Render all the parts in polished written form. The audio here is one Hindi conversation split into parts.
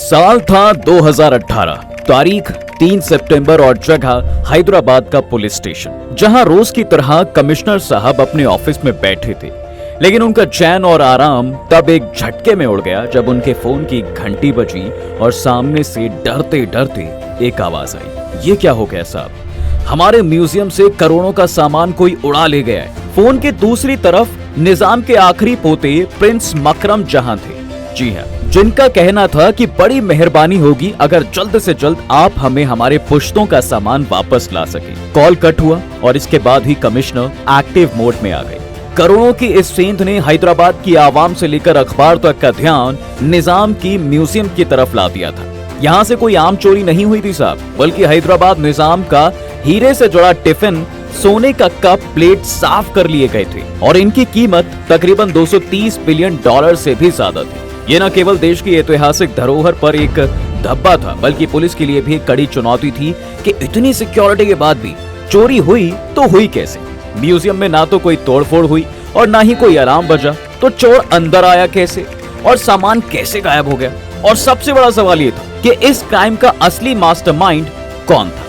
साल था 2018, तारीख 3 सितंबर और जगह हैदराबाद का पुलिस स्टेशन, जहां रोज की तरह कमिश्नर साहब अपने ऑफिस में बैठे थे। लेकिन उनका चैन और आराम तब एक झटके में उड़ गया जब उनके फोन की घंटी बजी और सामने से डरते डरते एक आवाज आई। ये क्या हो गया साहब? हमारे म्यूजियम से करोड़ों का सामान कोई उड़ा ले गया है। फोन के दूसरी तरफ निजाम के आखिरी पोते प्रिंस मकरम जहां थे। जी हाँ, जिनका कहना था कि बड़ी मेहरबानी होगी अगर जल्द से जल्द आप हमें हमारे पुश्तों का सामान वापस ला सके। कॉल कट हुआ और इसके बाद ही कमिश्नर एक्टिव मोड में आ गए। करोड़ों की इस सेंध ने हैदराबाद की आवाम से लेकर अखबार तक का ध्यान निजाम की म्यूजियम की तरफ ला दिया था। यहाँ से कोई आम चोरी नहीं हुई थी साहब, बल्कि हैदराबाद निजाम का हीरे से जुड़ा टिफिन, सोने का कप, प्लेट साफ कर लिए गए थे और इनकी कीमत तकरीबन 230 बिलियन डॉलर से भी ज्यादा थी। ये न केवल देश की ऐतिहासिक धरोहर पर एक धब्बा था, बल्कि पुलिस के लिए भी एक कड़ी चुनौती थी कि इतनी सिक्योरिटी के बाद भी चोरी हुई तो हुई कैसे। म्यूजियम में ना तो कोई तोड़फोड़ हुई और ना ही कोई अलार्म बजा, तो चोर अंदर आया कैसे और सामान कैसे गायब हो गया? और सबसे बड़ा सवाल ये था कि इस क्राइम का असली मास्टरमाइंड कौन था?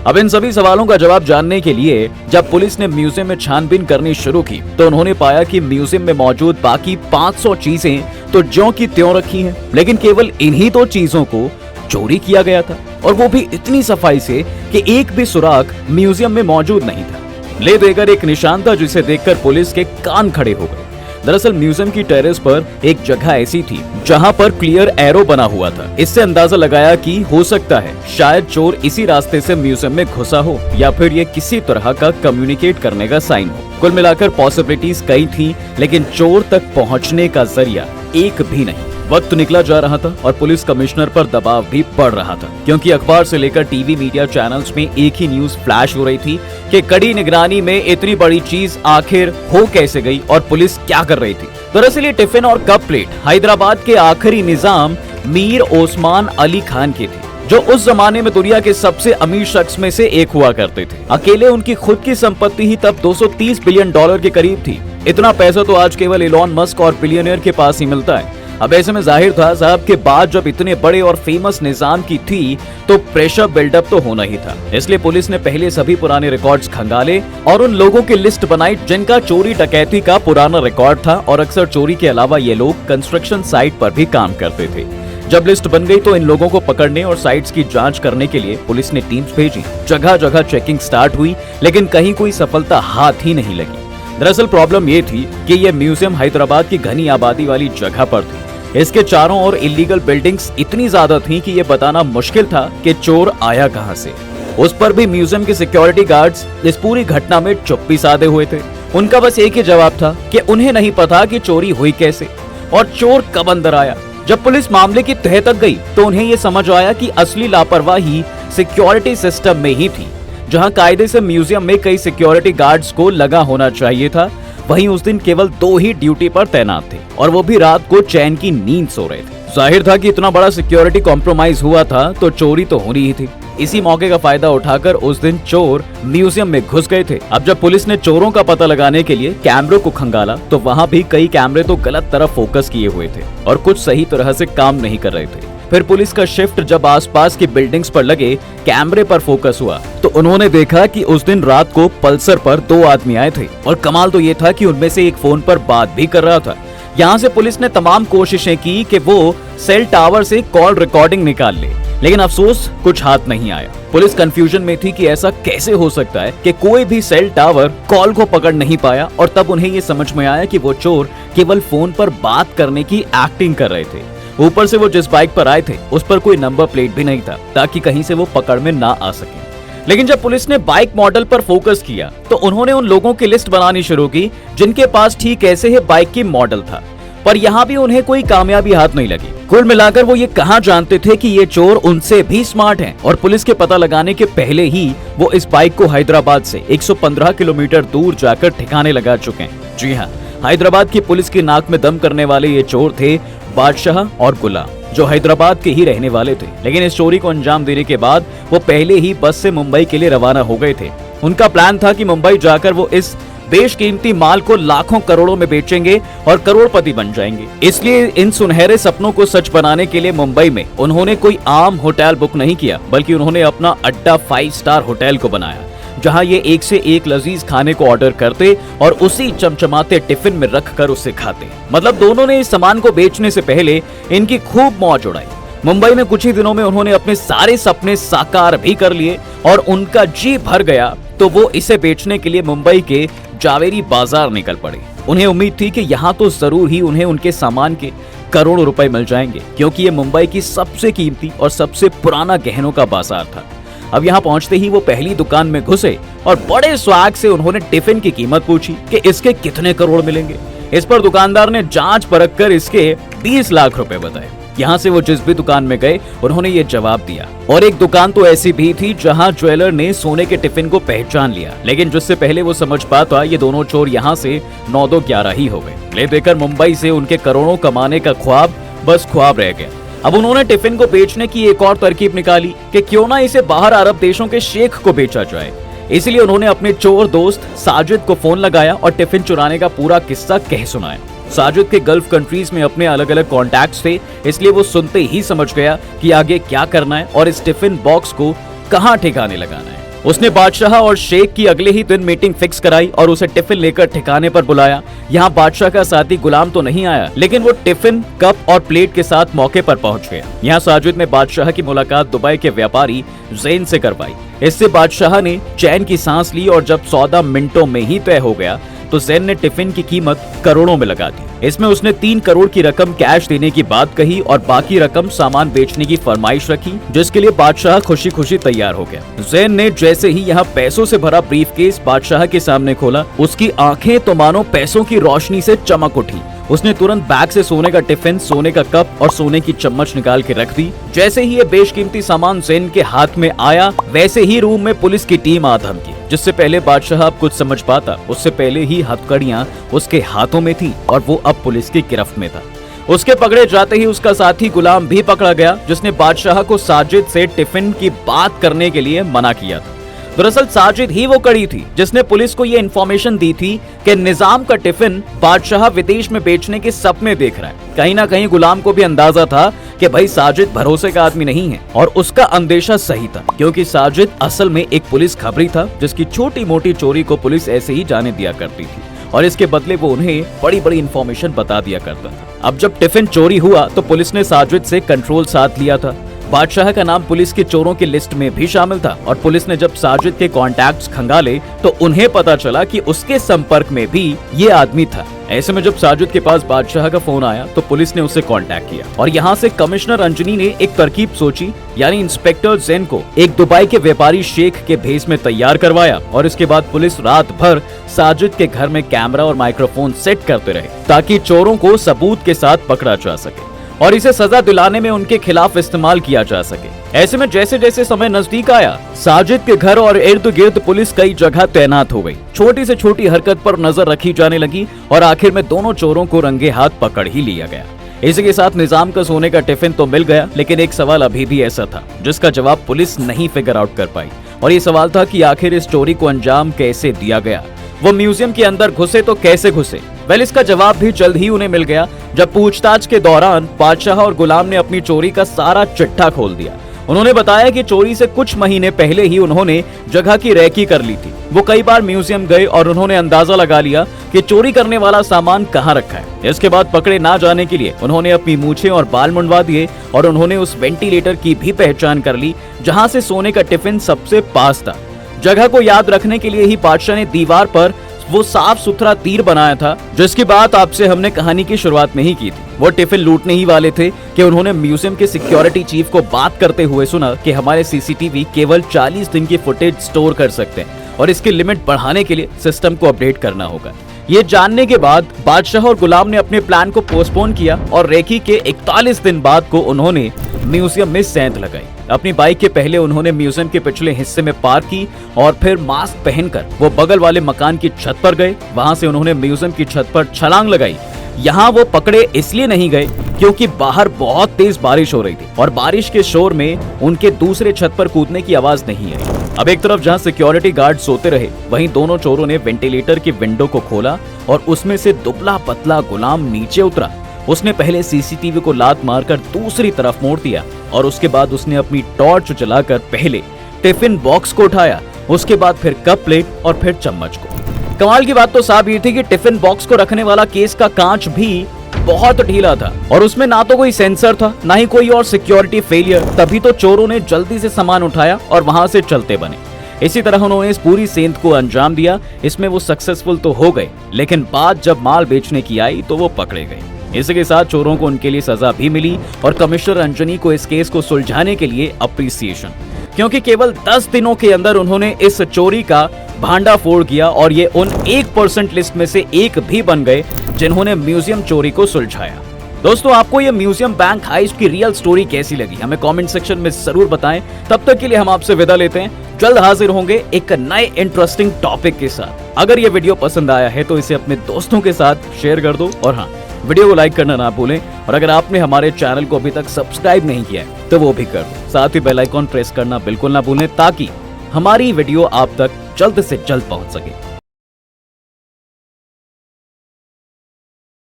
अब इन सभी सवालों का जवाब जानने के लिए जब पुलिस ने म्यूजियम में छानबीन करनी शुरू की तो उन्होंने पाया कि म्यूजियम में मौजूद बाकी 500 चीजें तो ज्यों की त्यों रखी हैं, लेकिन केवल इन्हीं दो चीजों को चोरी किया गया था, और वो भी इतनी सफाई से कि एक भी सुराग म्यूजियम में मौजूद नहीं था। ले देकर एक निशान था जिसे देखकर पुलिस के कान खड़े हो गए। दरअसल म्यूजियम की टेरेस पर एक जगह ऐसी थी जहां पर क्लियर एरो बना हुआ था। इससे अंदाजा लगाया कि हो सकता है शायद चोर इसी रास्ते से म्यूजियम में घुसा हो, या फिर ये किसी तरह का कम्युनिकेट करने का साइन हो। कुल मिलाकर पॉसिबिलिटीज कई थी, लेकिन चोर तक पहुंचने का जरिया एक भी नहीं। वक्त निकला जा रहा था और पुलिस कमिश्नर पर दबाव भी बढ़ रहा था, क्योंकि अखबार से लेकर टीवी मीडिया चैनल्स में एक ही न्यूज फ्लैश हो रही थी कि कड़ी निगरानी में इतनी बड़ी चीज आखिर हो कैसे गई और पुलिस क्या कर रही थी। दरअसल ये टिफिन और कप प्लेट हैदराबाद के आखिरी निजाम मीर ओस्मान अली खान के थे, जो उस जमाने में दुनिया के सबसे अमीर शख्स में से एक हुआ करते थे। अकेले उनकी खुद की संपत्ति ही तब 230 बिलियन डॉलर के करीब थी। इतना पैसा तो आज केवल एलोन मस्क और बिलियनियर के पास ही मिलता है। अब ऐसे में जाहिर था साहब के बाद जब इतने बड़े और फेमस निजाम की थी तो प्रेशर बिल्डअप तो होना ही था। इसलिए पुलिस ने पहले सभी पुराने रिकॉर्ड्स खंगाले और उन लोगों की लिस्ट बनाई जिनका चोरी डकैती का पुराना रिकॉर्ड था, और अक्सर चोरी के अलावा ये लोग कंस्ट्रक्शन साइट पर भी काम करते थे। जब लिस्ट बन गई तो इन लोगों को पकड़ने और साइट्स की जांच करने के लिए पुलिस ने टीम्स भेजी। जगह जगह चेकिंग स्टार्ट हुई, लेकिन कहीं कोई सफलता हाथ ही नहीं लगी। दरअसल प्रॉब्लम ये थी कि यह म्यूजियम हैदराबाद की घनी आबादी वाली जगह पर थी। इसके चारों ओर इलीगल बिल्डिंग्स इतनी ज्यादा थीं कि यह बताना मुश्किल था कि चोर आया कहां से। उस पर भी म्यूजियम के सिक्योरिटी गार्ड्स इस पूरी घटना में चुप्पी साधे हुए थे। उनका बस एक ही जवाब था कि उन्हें नहीं पता कि चोरी हुई कैसे और चोर कब अंदर आया। जब पुलिस मामले की तह तक गई तो उन्हें यह समझ आया कि असली लापरवाही सिक्योरिटी सिस्टम में ही थी। जहां कायदे से म्यूजियम में कई सिक्योरिटी गार्ड्स को लगा होना चाहिए था, वहीं उस दिन केवल 2 ही ड्यूटी पर तैनात थे, और वो भी रात को चैन की नींद सो रहे थे। जाहिर था कि इतना बड़ा सिक्योरिटी कॉम्प्रोमाइज हुआ था तो चोरी तो होनी ही थी। इसी मौके का फायदा उठाकर उस दिन चोर म्यूजियम में घुस गए थे। अब जब पुलिस ने चोरों का पता लगाने के लिए कैमरों को खंगाला तो वहां भी कई कैमरे तो गलत तरफ फोकस किए हुए थे और कुछ सही तरह से काम नहीं कर रहे थे। फिर पुलिस का शिफ्ट जब आसपास की बिल्डिंग्स पर लगे कैमरे पर फोकस हुआ तो उन्होंने देखा कि उस दिन रात को पल्सर पर 2 आदमी आए थे, और कमाल तो ये था कि उनमें से एक फोन पर बात भी कर रहा था। यहाँ से पुलिस ने तमाम कोशिशें की कि वो सेल टावर से कॉल रिकॉर्डिंग निकाल ले, लेकिन अफसोस कुछ हाथ नहीं आया। पुलिस कंफ्यूजन में थी कि ऐसा कैसे हो सकता है कि कोई भी सेल टावर कॉल को पकड़ नहीं पाया, और तब उन्हें ये समझ में आया कि वो चोर केवल फोन पर बात करने की एक्टिंग कर रहे थे। ऊपर से वो जिस बाइक पर आए थे उस पर कोई नंबर प्लेट भी नहीं था, ताकि कहीं से वो पकड़ में ना आ सके। लेकिन जब पुलिस ने बाइक मॉडल पर फोकस किया तो उन्होंने उन लोगों की लिस्ट बनानी शुरू की जिनके पास ठीक ऐसे ही बाइक की मॉडल था, पर यहाँ भी उन्हें कोई कामयाबी हाथ नहीं लगी। कुल मिलाकर वो ये कहाँ जानते थे कि ये चोर उनसे भी स्मार्ट हैं, और पुलिस के पता लगाने के पहले ही वो इस बाइक को हैदराबाद से 115 किलोमीटर दूर जाकर ठिकाने लगा चुके हैं। जी हाँ, हैदराबाद की पुलिस की नाक में दम करने वाले ये चोर थे बादशाह और गुलाम, जो हैदराबाद के ही रहने वाले थे। लेकिन इस चोरी को अंजाम देने के बाद वो पहले ही बस से मुंबई के लिए रवाना हो गए थे। उनका प्लान था कि मुंबई जाकर वो इस बेशकीमती माल को लाखों करोड़ों में बेचेंगे और करोड़पति बन जाएंगे। इसलिए इन सुनहरे सपनों को सच बनाने के लिए मुंबई में उन्होंने कोई आम होटल बुक नहीं किया, बल्कि उन्होंने अपना अड्डा 5 स्टार होटल को बनाया, जहां ये एक से एक लजीज खाने को ऑर्डर करते और उसी चमचमाते टिफिन में रखकर उसे खाते। मतलब दोनों ने इस सामान को बेचने से पहले इनकी खूब मौज उड़ाई। मुंबई में कुछ ही दिनों में उन्होंने अपने सारे सपने साकार भी कर लिए और उनका जी भर गया तो वो इसे बेचने के लिए मुंबई के जावेरी बाजार निकल पड़े। उन्हें उम्मीद थी कि यहाँ तो जरूर ही उन्हें उनके सामान के करोड़ों रुपए मिल जाएंगे, क्योंकि ये मुंबई की सबसे कीमती और सबसे पुराना गहनों का बाजार था। अब यहाँ पहुंचते ही वो पहली दुकान में घुसे और बड़े स्वाग से उन्होंने टिफिन की कीमत पूछी कि इसके कितने करोड़ मिलेंगे। इस पर दुकानदार ने जांच परख कर इसके 20 लाख रुपए बताए। यहाँ से वो जिस भी दुकान में गए उन्होंने ये जवाब दिया। और एक दुकान तो ऐसी भी थी जहाँ ज्वेलर ने सोने के टिफिन को पहचान लिया, लेकिन जिससे पहले वो समझ पाता ये दोनों चोर यहाँ से 9-2-11 ही हो गए। ले देकर मुंबई से उनके करोड़ों कमाने का ख्वाब बस ख्वाब रह गया। अब उन्होंने टिफिन को बेचने की एक और तरकीब निकाली कि क्यों ना इसे बाहर अरब देशों के शेख को बेचा जाए। इसलिए उन्होंने अपने चोर दोस्त साजिद को फोन लगाया और टिफिन चुराने का पूरा किस्सा कह सुनाया। साजिद के गल्फ कंट्रीज में अपने अलग अलग कॉन्टैक्ट्स थे, इसलिए वो सुनते ही समझ गया कि आगे क्या करना है और इस टिफिन बॉक्स को कहाँ ठिकाने लगाना है। उसने बादशाह और शेख की अगले ही दिन मीटिंग फिक्स कराई और उसे टिफिन लेकर ठिकाने पर बुलाया। यहाँ बादशाह का साथी गुलाम तो नहीं आया, लेकिन वो टिफिन, कप और प्लेट के साथ मौके पर पहुंच गया। यहाँ साजिद ने बादशाह की मुलाकात दुबई के व्यापारी जैन से करवाई। इससे बादशाह ने चैन की सांस ली और जब सौदा मिनटों में ही तय हो गया तो जैन ने टिफिन की कीमत करोड़ों में लगा दी। इसमें उसने 3 करोड़ की रकम कैश देने की बात कही और बाकी रकम सामान बेचने की फरमाइश रखी, जिसके लिए बादशाह खुशी खुशी तैयार हो गया। जैन ने जैसे ही यहाँ पैसों से भरा ब्रीफकेस बादशाह के सामने खोला, उसकी आंखें तो मानो पैसों की रोशनी से चमक उठी। उसने तुरंत बैग से सोने का टिफिन, सोने का कप और सोने की चम्मच निकाल के रख दी। जैसे ही ये बेशकीमती सामान जैन के हाथ में आया, वैसे ही रूम में पुलिस की टीम आ धमकी। जिससे पहले बादशाह अब कुछ समझ पाता, उससे पहले ही हथकड़ियां उसके हाथों में थी और वो अब पुलिस की गिरफ्त में था। उसके पकड़े जाते ही उसका साथी गुलाम भी पकड़ा गया, जिसने बादशाह को साजिद से टिफिन की बात करने के लिए मना किया था। दरअसल साजिद ही वो कड़ी थी जिसने पुलिस को ये इन्फॉर्मेशन दी थी कि निजाम का टिफिन बादशाह विदेश में बेचने के सपने देख रहा है। कहीं ना कहीं गुलाम को भी अंदाजा था कि भाई साजिद भरोसे का आदमी नहीं है, और उसका अंदेशा सही था, क्योंकि साजिद असल में एक पुलिस खबरी था जिसकी छोटी मोटी चोरी को पुलिस ऐसे ही जाने दिया करती थी और इसके बदले वो उन्हें बड़ी बड़ी इन्फॉर्मेशन बता दिया करता था। अब जब टिफिन चोरी हुआ तो पुलिस ने साजिद से कंट्रोल साथ लिया था। बादशाह का नाम पुलिस के चोरों की लिस्ट में भी शामिल था और पुलिस ने जब साजिद के कॉन्टैक्ट्स खंगाले तो उन्हें पता चला कि उसके संपर्क में भी ये आदमी था। ऐसे में जब साजिद के पास बादशाह का फोन आया तो पुलिस ने उससे कांटेक्ट किया और यहाँ से कमिश्नर अंजनी ने एक तरकीब सोची, यानी इंस्पेक्टर जैन को एक दुबई के व्यापारी शेख के भेस में तैयार करवाया और इसके बाद पुलिस रात भर साजिद के घर में कैमरा और माइक्रोफोन सेट करते रहे ताकि चोरों को सबूत के साथ पकड़ा जा सके और इसे सजा दिलाने में उनके खिलाफ इस्तेमाल किया जा सके। ऐसे में जैसे जैसे समय नजदीक आया, साजिद के घर और इर्द गिर्द पुलिस कई जगह तैनात हो गई। छोटी से छोटी हरकत पर नजर रखी जाने लगी और आखिर में दोनों चोरों को रंगे हाथ पकड़ ही लिया गया। इसी के साथ निजाम का सोने का टिफिन तो मिल गया, लेकिन एक सवाल अभी भी ऐसा था जिसका जवाब पुलिस नहीं फिगर आउट कर पाई, और ये सवाल था कि आखिर इस चोरी को अंजाम कैसे दिया गया। वो म्यूजियम के अंदर घुसे तो कैसे घुसे? वेल, इसका जवाब भी जल्द ही उन्हें मिल गया जब पूछताछ के दौरान बादशाह और गुलाम ने अपनी चोरी का सारा चिट्ठा खोल दिया। उन्होंने बताया कि चोरी से कुछ महीने पहले ही उन्होंने जगह की रेकी कर ली थी। वो कई बार म्यूजियम गए और उन्होंने अंदाजा लगा लिया कि चोरी करने वाला सामान कहाँ रखा है। इसके बाद पकड़े ना जाने के लिए उन्होंने अपनी मूछें और बाल मुंडवा दिए और उन्होंने उस वेंटिलेटर की भी पहचान कर ली जहाँ से सोने का टिफिन सबसे पास था। जगह को याद रखने के लिए ही बादशाह ने दीवार पर वो साफ सुथरा तीर बनाया था, जिसकी बात आपसे हमने कहानी की शुरुआत में ही की थी। वो टिफिन लूटने ही वाले थे कि उन्होंने म्यूजियम के सिक्योरिटी चीफ को बात करते हुए सुना कि हमारे सीसीटीवी केवल 40 दिन की फुटेज स्टोर कर सकते हैं और इसकी लिमिट बढ़ाने के लिए सिस्टम को अपडेट करना होगा। ये जानने के बाद बादशाह और गुलाम ने अपने प्लान को पोस्टपोन किया और रेकी के 41 दिन बाद को उन्होंने म्यूजियम में सेंध लगाई। अपनी बाइक के पहले उन्होंने म्यूजियम के पिछले हिस्से में पार्क की और फिर मास्क पहनकर वो बगल वाले मकान की छत पर गए। वहां से उन्होंने म्यूजियम की छत पर छलांग लगाई। यहाँ वो पकड़े इसलिए नहीं गए क्योंकि बाहर बहुत तेज बारिश हो रही थी और बारिश के शोर में उनके दूसरे छत पर कूदने की आवाज नहीं आई। अब एक तरफ जहां सिक्योरिटी गार्ड सोते रहे, वहीं दोनों चोरों ने वेंटिलेटर की विंडो को खोला और उसमें से दुबला पतला गुलाम नीचे उतरा। उसने पहले सीसीटीवी को लात मारकर दूसरी तरफ मोड़ दिया और उसके बाद उसने अपनी टॉर्च जलाकर पहले टिफिन बॉक्स को उठाया, उसके बाद फिर कप प्लेट और फिर चम्मच को। कमाल की बात तो साहब ये थी कि टिफिन बॉक्स को रखने वाला केस का कांच भी बहुत ढीला था और उसमें ना तो कोई सेंसर था ना ही कोई और सिक्योरिटी फेलियर। तभी तो चोरों ने जल्दी से सामान उठाया और वहां से चलते बने। इसी तरह उन्होंने इस पूरी सेंध को अंजाम दिया। इसमें वो सक्सेसफुल तो हो गए, लेकिन बात जब माल बेचने की आई तो वो पकड़े गए। इसी के साथ चोरों को उनके लिए सजा भी मिली और कमिश्नर अंजनी को इस केस को सुलझाने के लिए अप्रिसिएशन, क्योंकि केवल 10 दिनों के अंदर उन्होंने इस चोरी का भांडा फोड़ किया और ये उन 1% लिस्ट में से एक भी बन गए जिन्होंने म्यूजियम चोरी को सुलझाया। दोस्तों, आपको ये म्यूजियम बैंक हाइस्ट की रियल स्टोरी कैसी लगी हमें कमेंट सेक्शन में जरूर बताएं। तब तक के लिए हम आपसे विदा लेते हैं। जल्द हाजिर होंगे एक नए इंटरेस्टिंग टॉपिक के साथ। अगर ये वीडियो पसंद आया है तो इसे अपने दोस्तों के साथ शेयर कर दो और हाँ, वीडियो को लाइक करना ना भूलें और अगर आपने हमारे चैनल को अभी तक सब्सक्राइब नहीं किया है तो वो भी कर दो। साथ ही बेल आइकॉन प्रेस करना बिल्कुल ना भूलें ताकि हमारी वीडियो आप तक जल्द से जल्द पहुंच सके।